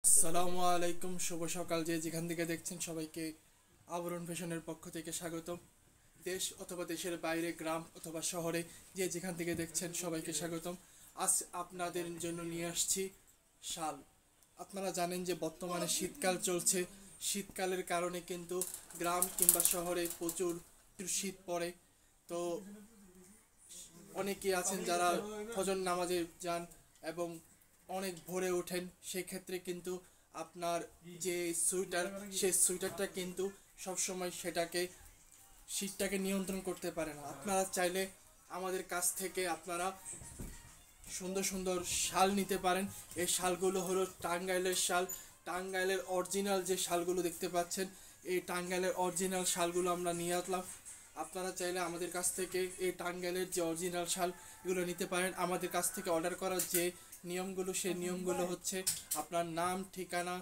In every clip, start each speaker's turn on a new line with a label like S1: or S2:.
S1: আসসালামু আলাইকুম, শুভ সকাল। যে যেখান থেকে দেখছেন সবাইকে আবরণ ফ্যাশনের পক্ষ থেকে স্বাগতম। দেশ অথবা দেশের বাইরে, গ্রাম অথবা শহরে, যে যেখান থেকে দেখছেন সবাইকে স্বাগতম। আজ আপনাদের জন্য নিয়ে আসছি শাল। আপনারা জানেন যে বর্তমানে শীতকাল চলছে। শীতকালের কারণে কিন্তু গ্রাম কিংবা শহরে প্রচুর শীত পড়ে। তো অনেকেই আছেন যারা ফজর নামাজে যান এবং অনেক ভোরে ওঠেন। সেই ক্ষেত্রে কিন্তু আপনার যে সোয়েটার, সেই সোয়েটারটা কিন্তু সবসময় সেটাকে শীতটাকে নিয়ন্ত্রণ করতে পারে না। আপনারা চাইলে আমাদের কাছ থেকে আপনারা সুন্দর সুন্দর শাল নিতে পারেন। এই শালগুলো হলো টাঙ্গাইলের শাল। টাঙ্গাইলের অরিজিনাল যে শালগুলো দেখতে পাচ্ছেন, এই টাঙ্গাইলের অরিজিনাল শালগুলো আমরা নিয়ে আসলাম। আপনারা চাইলে আমাদের কাছ থেকে এই টাঙ্গাইলের যে অরিজিনাল শাল এগুলো নিতে পারেন। আমাদের কাছ থেকে অর্ডার করার যে নিয়মগুলো, সেই নিয়মগুলো হচ্ছে আপনার নাম, ঠিকানা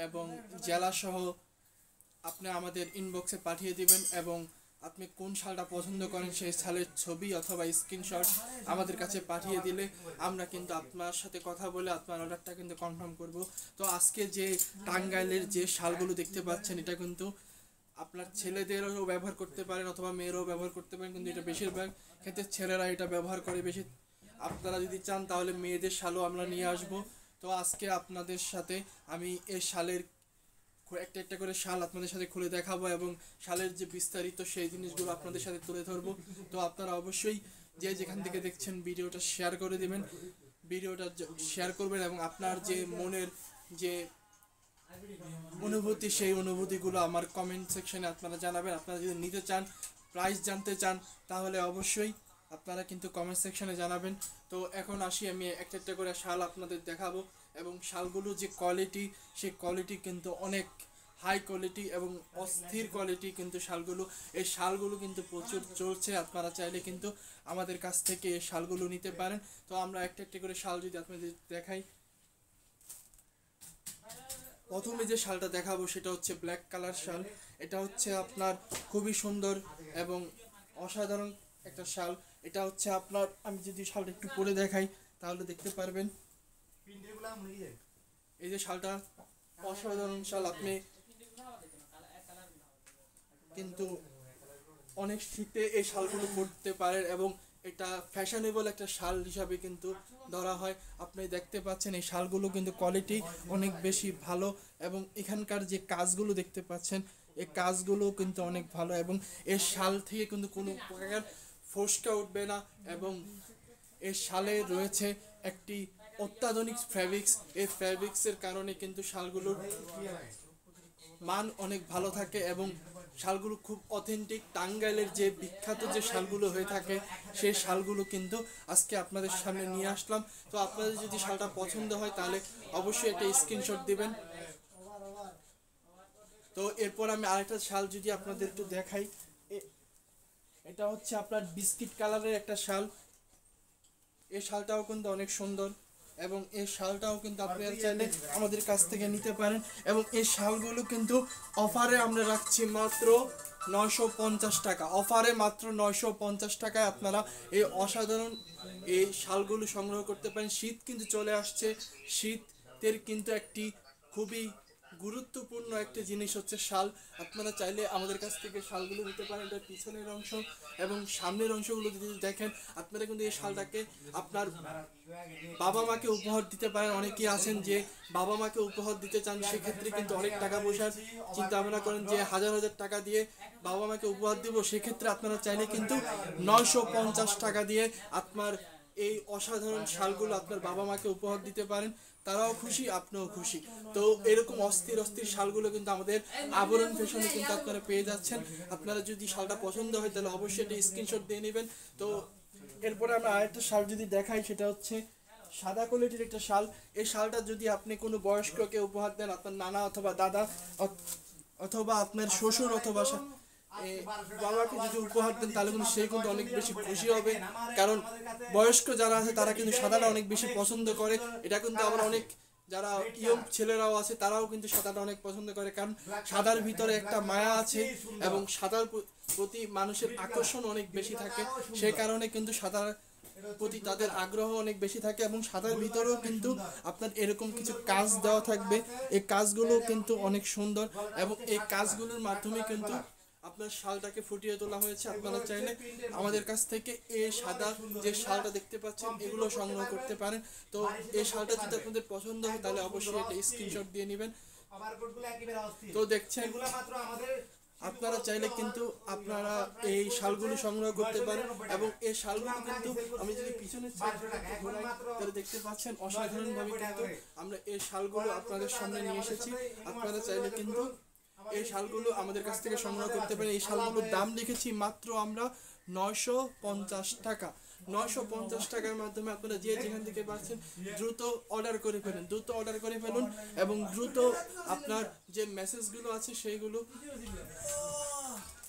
S1: এবং জেলাসহ আপনি আমাদের ইনবক্সে পাঠিয়ে দিবেন এবং আপনি কোন শালটা পছন্দ করেন সেই শালের ছবি অথবা স্ক্রিনশট আমাদের কাছে পাঠিয়ে দিলে আমরা কিন্তু আপনার সাথে কথা বলে আপনার অর্ডারটা কিন্তু কনফার্ম করব। তো আজকে যে টাঙ্গাইলের যে শালগুলো দেখতে পাচ্ছেন, এটা কিন্তু আপনার ছেলেদেরও ব্যবহার করতে পারেন অথবা মেয়েরাও ব্যবহার করতে পারেন, কিন্তু এটা বেশিরভাগ ক্ষেত্রে ছেলেরা এটা ব্যবহার করে বেশি। আপনারা যদি চান তাহলে মেয়েদের শালও আমরা নিয়ে আসব। তো আজকে আপনাদের সাথে আমি এই শালের একটা একটা করে শাল আপনাদের সাথে খুলে দেখাবো এবং শালের যে বিস্তারিত সেই জিনিসগুলো আপনাদের সাথে তুলে ধরবো। তো আপনারা অবশ্যই যে যেখান থেকে দেখছেন ভিডিওটা শেয়ার করে দিবেন, ভিডিওটা শেয়ার করবেন এবং আপনার যে মনের যে অনুভূতি, সেই অনুভূতিগুলো আমার কমেন্ট সেকশনে আপনারা জানাবেন। আপনারা যদি নিতে চান, প্রাইস জানতে চান, তাহলে অবশ্যই আপনারা কিন্তু কমেন্ট সেকশনে জানাবেন। তো এখন আসি, আমি একটা একটা করে শাল আপনাদের দেখাবো এবং শালগুলো যে কোয়ালিটি, সেই কোয়ালিটি কিন্তু অনেক হাই কোয়ালিটি এবং অস্থির কোয়ালিটি কিন্তু শালগুলো। এই শালগুলো কিন্তু প্রচুর চলছে। আপনারা চাইলে কিন্তু আমাদের কাছ থেকে এই শালগুলো নিতে পারেন। তো আমরা একটা একটা করে শাল যদি আপনাদের দেখাই, প্রথমে যে শালটা দেখাবো সেটা হচ্ছে ব্ল্যাক কালার শাল। এটা হচ্ছে আপনার খুবই সুন্দর এবং অসাধারণ একটা শাল। এটা হচ্ছে আপনার, আমি যদি শালটা একটু পরে দেখাই তাহলে দেখতে পারবেন। এই যে শালটা অসাধারণ শাল। আপনি কিন্তু অনেক শীতে এই শালগুলো পরতে পারেন এবং এটা ফ্যাশনেবল একটা শাল হিসাবে কিন্তু ধরা হয়। আপনি দেখতে পাচ্ছেন এই শালগুলো কিন্তু কোয়ালিটি অনেক বেশি ভালো এবং এখানকার যে কাজগুলো দেখতে পাচ্ছেন, এই কাজগুলো কিন্তু অনেক ভালো এবং এই শাল থেকে কিন্তু কোনো প্রকার ফোসকা উঠবে না এবং এই শালে রয়েছে একটি অত্যাধুনিক ফ্যাব্রিক্স। এই ফ্যাব্রিক্সের কারণে কিন্তু শালগুলোর মান অনেক ভালো থাকে এবং শালগুলো খুব অথেন্টিক। টাঙ্গাইলের যে বিখ্যাত যে শালগুলো হয়ে থাকে, সেই শালগুলো কিন্তু আজকে আপনাদের সামনে নিয়ে আসলাম। তো আপনাদের যদি শালটা পছন্দ হয় তাহলে অবশ্যই একটা স্ক্রিনশট দিবেন। তো এরপর আমি আরেকটা শাল যদি আপনাদের একটু দেখাই, এটা হচ্ছে আপনার বিস্কিট কালারের একটা শাল। এই শালটাও কিন্তু অনেক সুন্দর এবং এই শালটাও কিন্তু আপনারা চাইলে আমাদের কাছ থেকে নিতে পারেন এবং এই শালগুলো কিন্তু অফারে আমরা রাখছি মাত্র 950 টাকা। অফারে মাত্র 950 টাকায় আপনারা এই অসাধারণ এই শালগুলো সংগ্রহ করতে পারেন। শীত কিন্তু চলে আসছে। শীতের কিন্তু একটি খুবই গুরুত্বপূর্ণ একটা জিনিস হচ্ছে শাল। আপনারা চাইলে আমাদের কাছ থেকে শালগুলো নিতে পারেন। এটার পিছনের অংশ এবং সামনের অংশগুলো যদি দেখেন, আপনারা কিন্তু এই শালটাকে আপনার বাবা মাকে উপহার দিতে পারেন। অনেকেই আছেন যে বাবা মাকে উপহার দিতে চান, সেক্ষেত্রে কিন্তু অনেক টাকা পয়সার চিন্তা ভাবনা করেন যে হাজার হাজার টাকা দিয়ে বাবা মাকে উপহার দিব। সেক্ষেত্রে আপনারা চাইলে কিন্তু 950 টাকা দিয়ে আপনার এই অসাধারণ শালগুলো আপনার বাবা মাকে উপহার দিতে পারেন। তারাও খুশি, আপনিও খুশি। তো এরকম অস্থির অস্থির শালগুলো কিন্তু আমাদের আবরণ ফ্যাশনে কিন্তু আপনারা পেয়ে যাচ্ছেন। আপনারা যদি শালটা পছন্দ হয় তাহলে অবশ্যই একটা স্ক্রিনশট দিয়ে নেবেন। তো এরপরে আমরা আরেকটা শাল যদি দেখাই, সেটা হচ্ছে সাদা কোয়ালিটির একটা শাল। এই শালটা যদি আপনি কোনো বয়স্ককে উপহার দেন, আপনার নানা অথবা দাদা অথবা আপনার শ্বশুর অথবা বাবাকে যদি উপহার দেন, তাহলে কিন্তু সে কিন্তু অনেক বেশি খুশি হবে। কারণ বয়স্ক যারা আছে তারা কিন্তু সাদাটা অনেক বেশি পছন্দ করে। এটা কিন্তু আবার অনেক যারা ইয়ং ছেলেরাও আছে তারাও কিন্তু সাদাটা অনেক পছন্দ করে, কারণ সাদার ভিতরে একটা মায়া আছে এবং সাদার প্রতি মানুষের আকর্ষণ অনেক বেশি থাকে। সেই কারণে কিন্তু সাদা প্রতি তাদের আগ্রহ অনেক বেশি থাকে এবং সাদার ভিতরেও কিন্তু আপনার এরকম কিছু কাজ দেওয়া থাকবে। এই কাজগুলো কিন্তু অনেক সুন্দর এবং এই কাজগুলোর মাধ্যমে কিন্তু আপনার শালটাকে ফুটিয়ে তোলা হয়েছে। আপনারা চাইলে আমাদের কাছ থেকে এই সাদা যে শালটা দেখতে পাচ্ছেন এগুলো সংগ্রহ করতে পারেন। তো এই শালটা যদি আপনাদের পছন্দ হয় তাহলে অবশ্যই একটা স্ক্রিনশট দিয়ে নেবেন। তো দেখছেন আপনারা চাইলে কিন্তু আপনারা এই শালগুলো সংগ্রহ করতে পারেন এবং এই শালগুলো কিন্তু আমি যদি পিছনের সাইড ঘোরাই তাহলে দেখতে পাচ্ছেন অসাধারণ ভাবে কিন্তু আমরা এই শালগুলো আপনাদের সামনে নিয়ে এসেছি। আপনারা চাইলে কিন্তু এই শালগুলো আমাদের কাছ থেকে সংগ্রহ করতে পারেন। এই শালগুলোর দাম লিখেছি মাত্র আমরা 950 টাকা। 950 টাকার মাধ্যমে আপনারা যে যেখান থেকে পাচ্ছেন দ্রুত অর্ডার করে ফেলুন, দ্রুত অর্ডার করে ফেলুন এবং দ্রুত আপনার যে মেসেজগুলো আছে সেইগুলো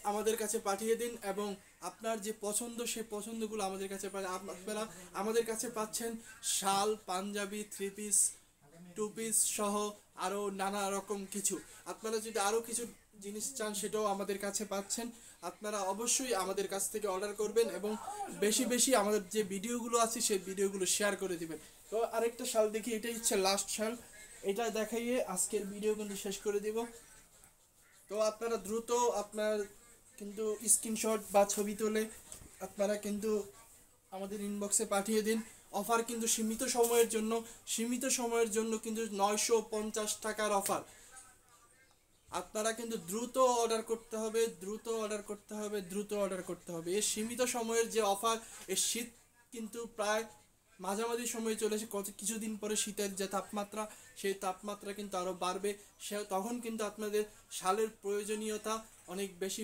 S1: আমাদের কাছে পাঠিয়ে দিন এবং আপনার যে পছন্দ সেই পছন্দগুলো আমাদের কাছে আপনারা আমাদের কাছে পাচ্ছেন শাল, পাঞ্জাবি, 3 পিস, 2 পিস সহ আরও নানা রকম কিছু। আপনারা যদি আরও কিছু জিনিস চান সেটাও আমাদের কাছে পাচ্ছেন। আপনারা অবশ্যই আমাদের কাছ থেকে অর্ডার করবেন এবং বেশি বেশি আমাদের যে ভিডিওগুলো আছে সেই ভিডিওগুলো শেয়ার করে দিবেন। তো আরেকটা শাল দেখি, এটাই হচ্ছে লাস্ট শাল। এটা দেখাইয়ে আজকের ভিডিও কিন্তু শেষ করে দিব। তো আপনারা দ্রুত আপনার কিন্তু স্ক্রিনশট বা ছবি তুলে আপনারা কিন্তু আমাদের ইনবক্সে পাঠিয়ে দিন। অফার কিন্তু সীমিত সময়ের জন্য কিন্তু 950 টাকার অফার। আপনারা কিন্তু দ্রুত অর্ডার করতে হবে, দ্রুত অর্ডার করতে হবে, দ্রুত অর্ডার করতে হবে। এই সীমিত সময়ের যে অফার, এই শীত কিন্তু প্রায় মাঝামাঝি সময়ে চলেছে। কিছুদিন পরে শীতের যে তাপমাত্রা, সেই তাপমাত্রা কিন্তু আরও বাড়বে। তখন কিন্তু আপনাদের শালের প্রয়োজনীয়তা অনেক বেশি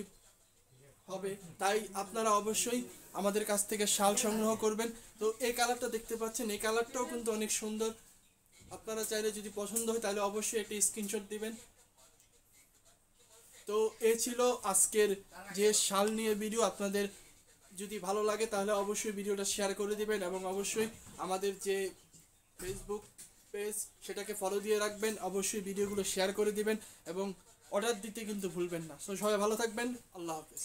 S1: হবে। তাই আপনারা অবশ্যই আমাদের কাছ থেকে শাল সংগ্রহ করবেন। তো এই কালারটা দেখতে পাচ্ছেন, এই কালারটাও কিন্তু অনেক সুন্দর। আপনারা চাইলে যদি পছন্দ হয় তাহলে অবশ্যই একটা স্ক্রিনশট দিবেন। তো এ ছিল আজকের যে শাল নিয়ে ভিডিও। আপনাদের যদি ভালো লাগে তাহলে অবশ্যই ভিডিওটা শেয়ার করে দিবেন এবং অবশ্যই আমাদের যে ফেসবুক পেজ সেটাকে ফলো দিয়ে রাখবেন। অবশ্যই ভিডিওগুলো শেয়ার করে দিবেন এবং অর্ডার দিতে কিন্তু ভুলবেন না। সো সবাই ভালো থাকবেন। আল্লাহ হাফেজ।